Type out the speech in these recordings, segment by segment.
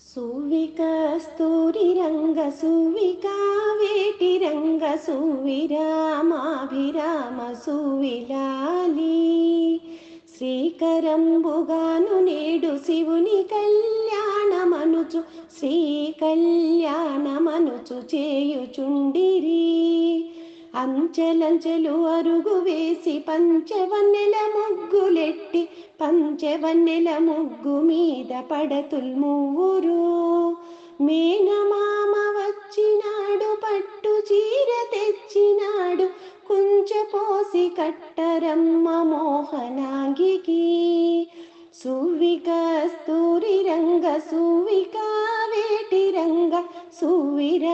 సువికస్తూరి రంగ సువికా వేటి రంగ సువిరామాభిరామ సువిలాలి శ్రీకరంబుగాను నేడు శివుని కళ్యాణమనుచు శ్రీ కళ్యాణమనుచు చేయుచుండిరి అంచెలంచెలు అరుగు వేసి పంచవన్నెల ముగ్గులెట్టి పంచవన్నెల ముగ్గు మీద పడతుల్మువ్వురు మేనమామ వచ్చినాడు పట్టు చీర తెచ్చినాడు కుంచెపోసి కట్టరమ్మ మోహనాంగికి సువికస్తూరి రంగ సువికా వేటి రంగ సువిరామాభిరామ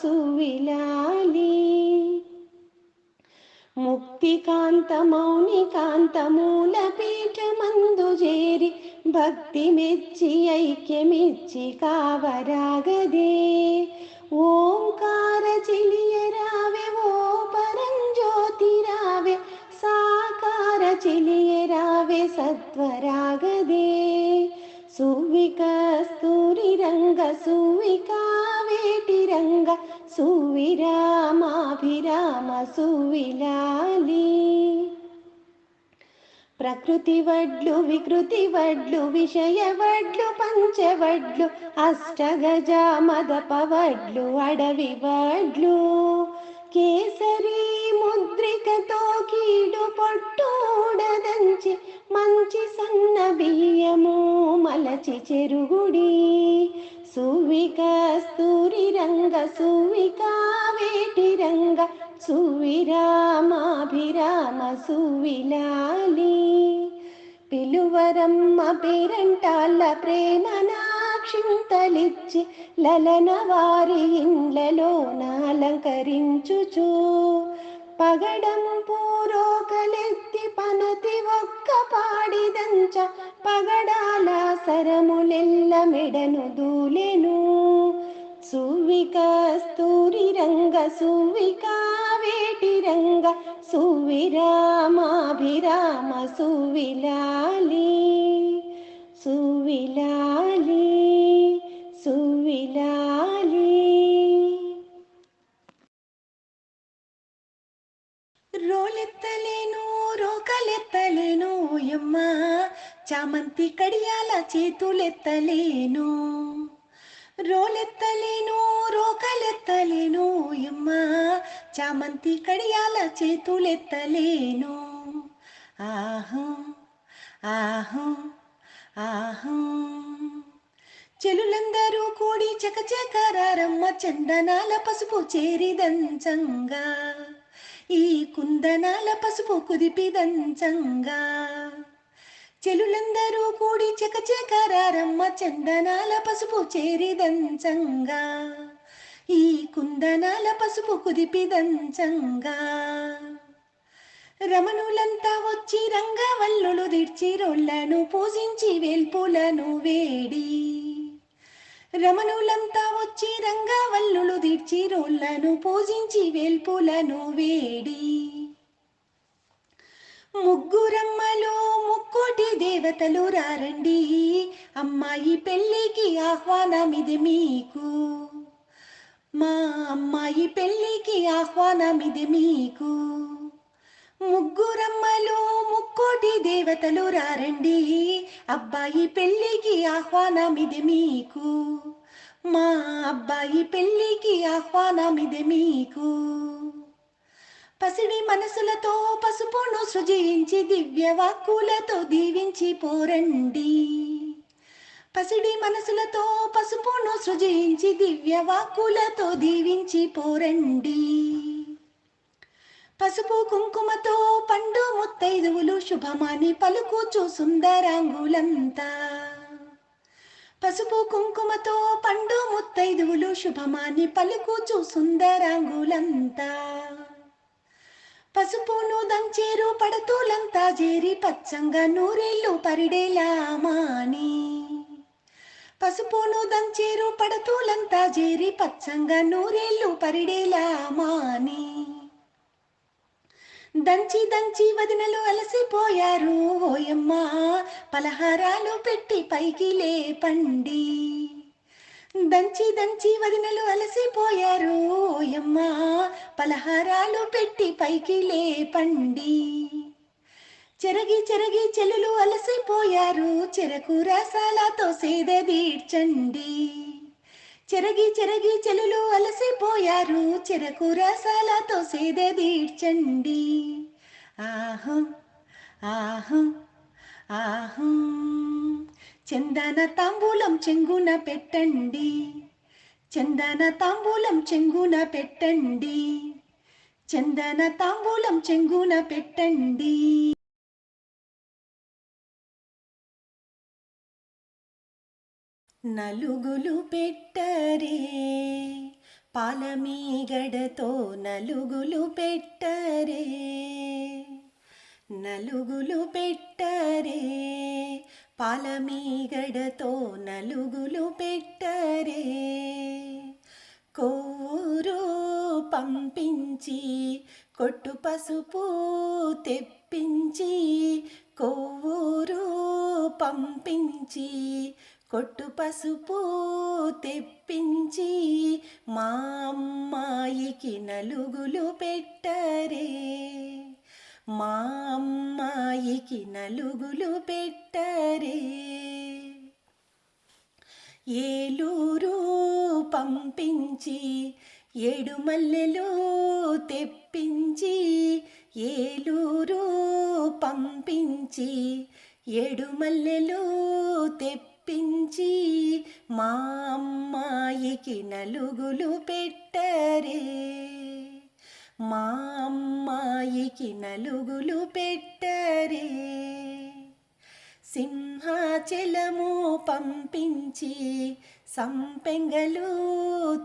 సువిలాలి ముక్తికాంత మౌనికాంత మూలపీఠమందు చేరి భక్తి మెచ్చి ఐక్యమిచ్చి కావరాగదే ఓంకార చిలియరావే ఓ పరంజ్యోతి రావే సాకార చిలియరావే సత్వరాగదే సువికస్తూరి రంగ సువికా వేటి రంగ సువిరామాభిరామ సువిలాలి ప్రకృతి వడ్లు వికృతి వడ్లు విషయ వడ్లు పంచవడ్లు అష్టగజ మదప వడ్లు అడవి వడ్లు కేసరి ముద్రికతో కీడు పట్టుడదంచి మంచి సన్న బియ్యము మలచి చెరుగుడి సువికస్తూరి రంగ సువికా వేటి రంగ సువిరామాభిరామ సువిలాలి పిలువరమ్మ పేరంటాళ్ళ ప్రేమనాక్షింతలిచ్చి లలన వారి ఇండ్లలోన అలంకరించుచు పగడం పూరోకలెత్తి పనతి ఒక్క పాడిదంచ పగడాల సరములెల్ల మెడను దూలెను సువికస్తూరి రంగ సువికా వేటి రంగ సువిరామాభిరామ సువిలాలి సువిలాలి సువిలాలి రోలెత్తలేను రోకలెత్తలేను యమ్మ చామంతి కడియాల చేతులెత్తలేను రోలెత్తలేను రోకలెత్తలేను యమ్మ చామంతి కడియాల చేతులెత్తలేను ఆహం ఆహం ఆహం చెలులందరూ కూడి చకచకరారమ్మ చందనాల పసుపు చేరిదంచంగా ఈ కుందనాల పసుపు కుదిపిదంచంగా చెలులందరూ కూడి చకచకరారమ్మ చందనాల పసుపు చేరిదంచంగా ఈ కుందనాల పసుపు కుదిపిదంచంగా రమణులంతా వచ్చి రంగవల్లులు దిడ్చి రోళ్లను పూజించి వేల్పులను వేడి రమణులంతా వచ్చి రంగవల్లులు దిడ్చి రోళ్లను పూజించి వేల్పులను వేడి ముగ్గురమ్మలో ముక్కోటి దేవతలు రారండి అమ్మాయి పెళ్ళికి ఆహ్వానమిది మీకు మా అమ్మాయి పెళ్ళికి ఆహ్వానమిది మీకు ముగ్గురమ్మలో ముక్కోటి దేవతలు రారండి అబ్బాయి పెళ్ళికి ఆహ్వానమిది మీకు మా అబ్బాయి పెళ్ళికి ఆహ్వానమిది మీకు పసిడి మనసులతో పసుపును సృజించి దివ్య వాక్కులతో దీవించి పోరండి పసిడి మనసులతో పసుపును సృజించి దివ్య వాక్కులతో దీవించి పోరండి పసుపు కుంకుమతో పండు ముత్తైదువులు శుభమాని పలుకుచు సుందరాంగులంతా పసుపు కుంకుమతో పండు ముత్తైదువులు శుభమాని పలుకుచు సుందరాంగులంతా పసుపును దంచేరు పడతులంతా చేరి పచ్చంగా నూరేళ్ళు పరిడేలామాని పసుపును దంచేరు పడతులంతా చేరి పచ్చంగా నూరేళ్ళు పరిడేలామాని దంచి దంచి వదినలు అలసిపోయారు ఓయమ్మ, పలహారాలు పెట్టి పైకి లేపండి. దంచి దంచి వదినలు అలసిపోయారు ఓయమ్మ, పలహారాలు పెట్టి పైకి లేపండి. చెరగి చెరగి చెలులు అలసిపోయారు, చెరకు రసాలతో సేద తీర్చండి. చెరగి చెరగి చెలులు అలసిపోయారు, చెరకు రసాలతో సేద తీర్చండి. ఆహం ఆహం ఆహం. చందన తాంబూలం చెంగున పెట్టండి, చందన తాంబూలం చెంగున పెట్టండి, చందన తాంబూలం చెంగున పెట్టండి. నలుగులు పెట్టరే పాలమీగడతో, నలుగులు పెట్టరే, నలుగులు పెట్టరే పాలమీగడతో, నలుగులు పెట్టరే. కొవ్వూరు పంపించి కొట్టు పసుపు తెప్పించి, కొవ్వూరు పంపించి కొట్టు పసుపు తెప్పించి, మా అమ్మాయికి నలుగులు పెట్టరే, మా అమ్మాయికి నలుగులు పెట్టరే. ఏలూరు పంపించి ఏడు మల్లెలు తెప్పించి, ఏలూరు పంపించి ఏడు మల్లెలు తెప్పించి, మా అమ్మాయికి నలుగులు పెట్టరే, మా అమ్మాయికి నలుగులు పెట్టరే. సింహాచలము పంపించి సంపెంగలు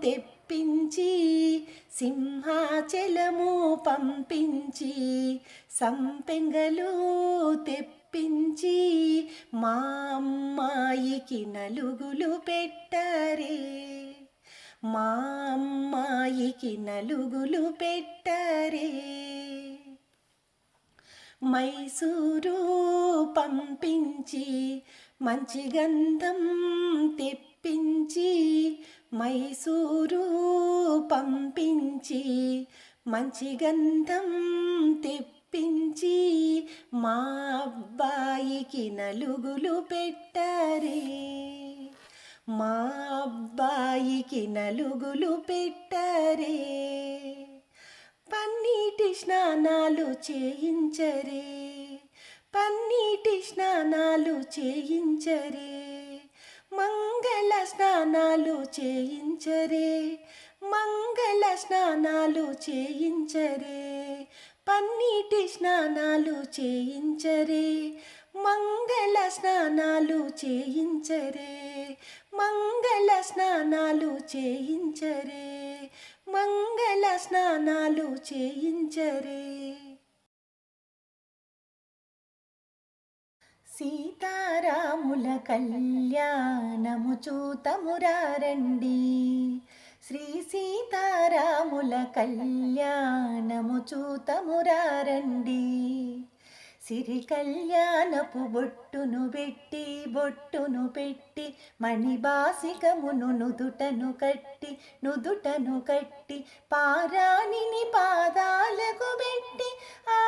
తెప్పించి, సింహాచలము పంపించి సంపెంగలు తెప్పించి, మా అమ్మాయికి నలుగులు పెట్టరే, మా అమ్మాయికి నలుగులు పెట్టరే. మైసూరు పంపించి మంచి గంధం తెప్పించి, మైసూరు పంపించి మంచి గంధం తెప్పించి, మా అబ్బాయికి నలుగులు పెట్టరే, మా అబ్బాయికి నలుగులు పెట్టరే. పన్నీటి స్నానాలు చేయించరే, పన్నీటి స్నానాలు చేయించరే, మంగళ స్నానాలు చేయించరే, మంగళ స్నానాలు చేయించరే. పన్నీటి స్నానాలు చేయించరే, మంగళ స్నానాలు చేయించరే, మంగళ స్నానాలు చేయించరే, మంగళ స్నానాలు చేయించరే. సీతారాముల కళ్యాణము చూతమురారండి, శ్రీ సీతారాముల కళ్యాణము చూతమురారండి. సిరి కళ్యాణపు బొట్టును పెట్టి, బొట్టును పెట్టి మణిబాసికమును నుదుటను కట్టి, నుదుటను కట్టి పారాణిని పాదాలకు పెట్టి, ఆ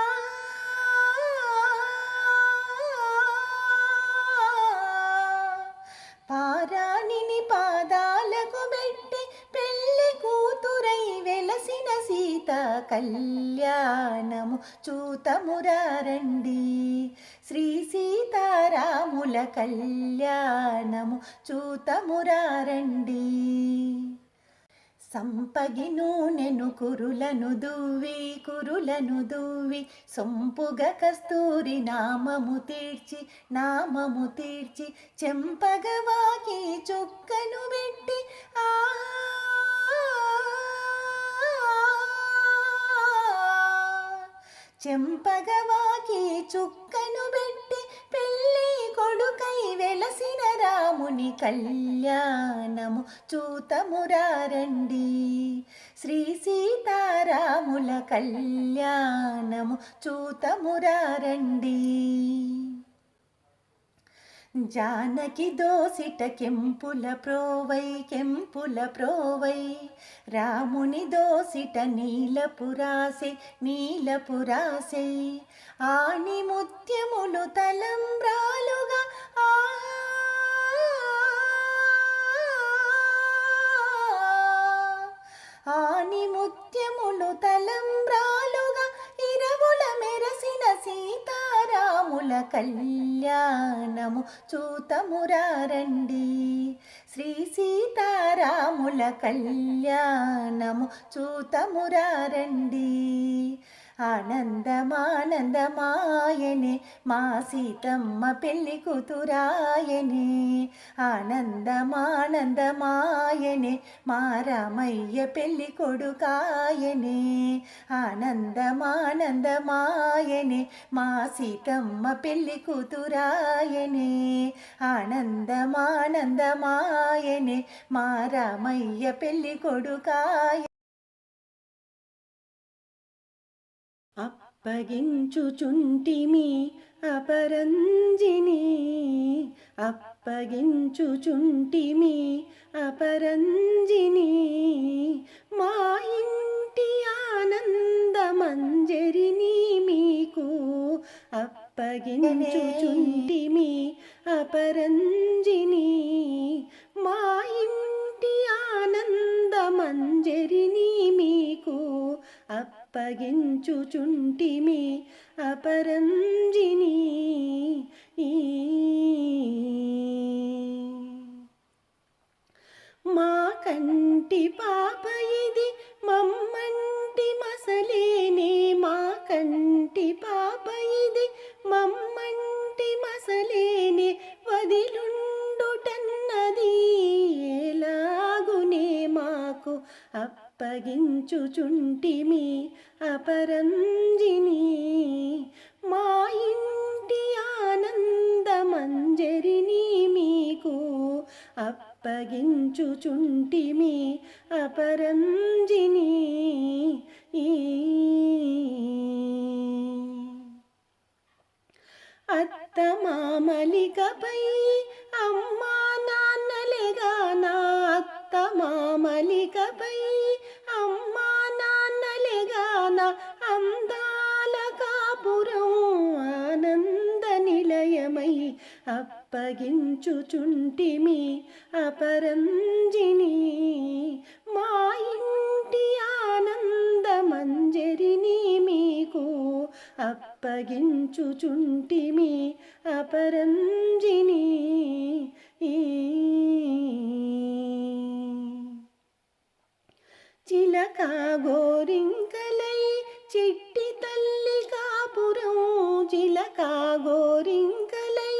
పారాణిని పాదాలకు పెట్టి, పెళ్ళి కూతురై వెలసిన సీత కళ్యాణము చూతమురారండి, శ్రీ సీతారాముల కళ్యాణము చూతమురారండి. సంపగి నూనెను కురులను దువ్వి, కురులను దువ్వి సొంపుగ కస్తూరి నామము తీర్చి, నామము తీర్చి చెంపగవాకి చుక్కను పెట్టి, ఆ చెంపగవాకి చుక్కను పెట్టి, పెళ్ళి కొడుకై వెలసిన రాముని కళ్యాణము చూతమురారండి, శ్రీ సీతారాముల కళ్యాణము చూతమురారండి. జానకి దోసిట కెంపుల ప్రోవై రాముని దోసిట నీలపురాసే ఆని ముత్యములు తలంబ్రాలుగా ఆని ముత్యములు తలంబ్రాలుగా ఇరవుల మెరసిన సీతారాముల కళ్యాణము చూతమురారండి. శ్రీ సీతారాముల కళ్యాణము చూతమురారండి. ఆనందమానందమాయనే మా సీతమ్మ పెళ్లి కూతురాయనే. ఆనందమానందమాయనే మా రామయ్య పెళ్లి కొడుకాయనే. ఆనందమానందమాయనే మా సీతమ్మ పెళ్లి కూతురాయనే. ఆనందమానందమాయనే మా రామయ్య పెళ్లి కొడుకాయ. అప్పగించుచుంటిమి అపరంజిని అప్పగించుచుంటిమి అపరంజిని మా ఇంటి ఆనందమంజరిని మీకు అప్పగించుచుంటిమి అపరంజిని మా ఇంటి ఆనందమంజరిని మీకు అప్పగించుచుంటిమి అపరంజిని. మా కంటి పాప ఇది మమ్మంటి మసలేనే. మా కంటి పాప ఇది మమ్మంటి మసలేనే. వదిలుండుటన్నది ఎలాగునే మాకు అప్పగించుచుంటిమి అపరంజిని. మా ఇంటి ఆనందమంజరిని మీకు అప్పగించుచుంటిమి అపరంజిని. అత్త మామలికపై అమ్మా నాన్నలేగానా. అత్త మామలికపై అమ్మా నాన్నలేగానా. అందాల కాపురం ఆనంద నిలయమై అప్పగించుచుంటిమి అపరంజిని. మా ఇంటి ఆనందమంజరిని మీకు అప్పగించుచుంటిమి అపరంజిని. చిలక గోరింకలై చిట్టి తల్లి కాపురం. చిలక గోరింకలై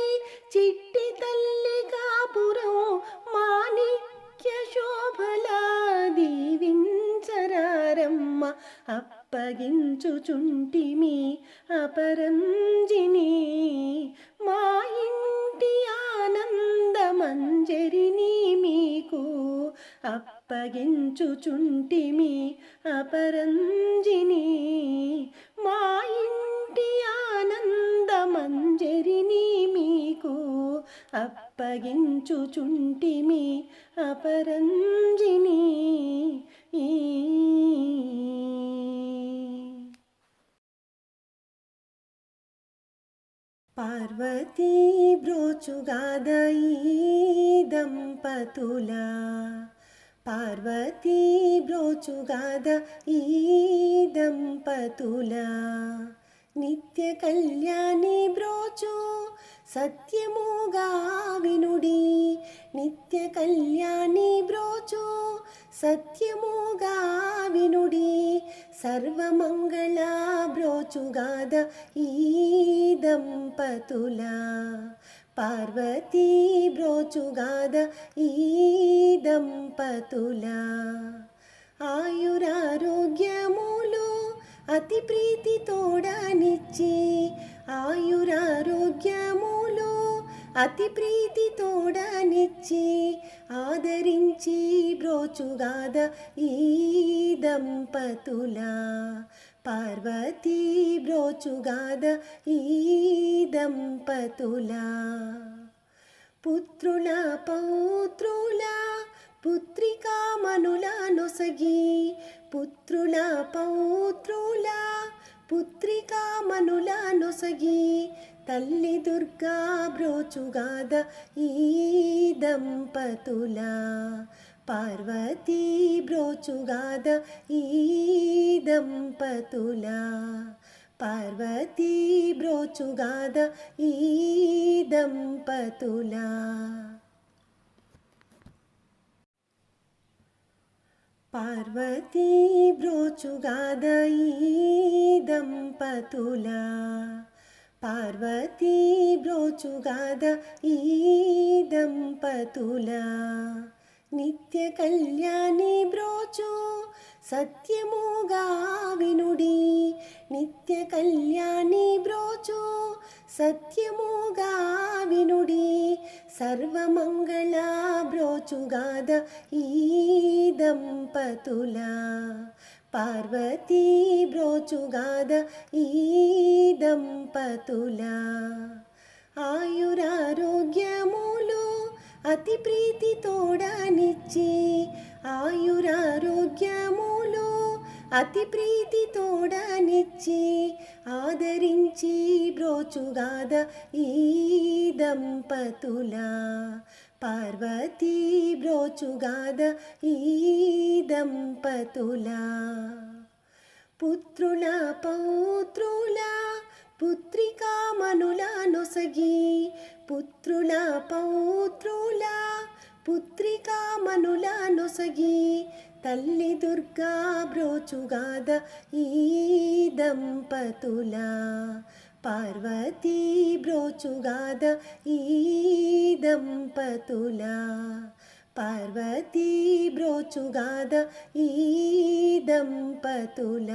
చిట్టి తల్లి కాపురం మాణిక్య శోభలా దీవించరారమ్మ అప్పగించుచుంటిమి అపరంజిని. మా ఇంటి ఆనందమంజరిని మీకు అప్పగించుచుంటిమి అపరంజిని. మా ఇంటి ఆనందమంజరిని మీకు అప్పగించుచుంటిమి అపరంజిని. పార్వతీ బ్రోచుగాద ఈ దంపతుల. పార్వతీ బ్రోచుగాద ఈ దంపతుల. నిత్య కళ్యాణి బ్రోచు సత్యముగా వినుడి. నిత్య కళ్యాణి బ్రోచు సత్యముగా వినుడి. సర్వమంగళ బ్రోచుగాద ఈ దంపతుల. పార్వతీ బ్రోచుగాద ఈ దంపతుల. ఆయురారోగ్యములు అతి ప్రీతి తోడనిచ్చి. ఆయురారోగ్యములు అతి ప్రీతి తోడనిచ్చి ఆదరించి బ్రోచుగాద ఈ దంపతుల పార్వతీ బ్రోచుగాద ఈ దంపతుల పుత్రుల పౌత్రుల పుత్రికామనుల నొసగి పుత్రుల పౌత్రుల పుత్రికామనుల నొసగి తల్లి దుర్గా బ్రోచుగాద ఈ దంపతుల పార్వతీ బ్రోచుగాద ఈ దంపతుల పార్వతీ బ్రోచుగాద ఈ దంపతుల పార్వతీ బ్రోచుగాద ఈ దంపతుల పార్వతీ బ్రోచుగాద ఈ దంపతుల నిత్య కళ్యాణి బ్రోచు సత్యముగా వినుడి నిత్య కళ్యాణి బ్రోచు సత్యముగా వినుడి సర్వమంగళ బ్రోచుగాద ఈ దంపతుల పార్వతీ బ్రోచుగాద ఈ దంపతుల ఆయురారోగ్యములు అతి ప్రీతి తోడనిచ్చి ఆయురారోగ్యములు అతి ప్రీతి తోడనిచ్చి ఆదరించి బ్రోచుగాద ఈ దంపతుల పార్వతీ బ్రోచుగాద ఈ దంపతుల పుత్రుల పౌత్రుల పుత్రికామనుల నొసగి పుత్రుల పౌత్రుల పుత్రికామనుల నొసగి తల్లి దుర్గా బ్రోచుగాద ఈ దంపతుల పార్వతీ బ్రోచుగాద ఈ దంపతుల పార్వతీ బ్రోచుగాద ఈ దంపతుల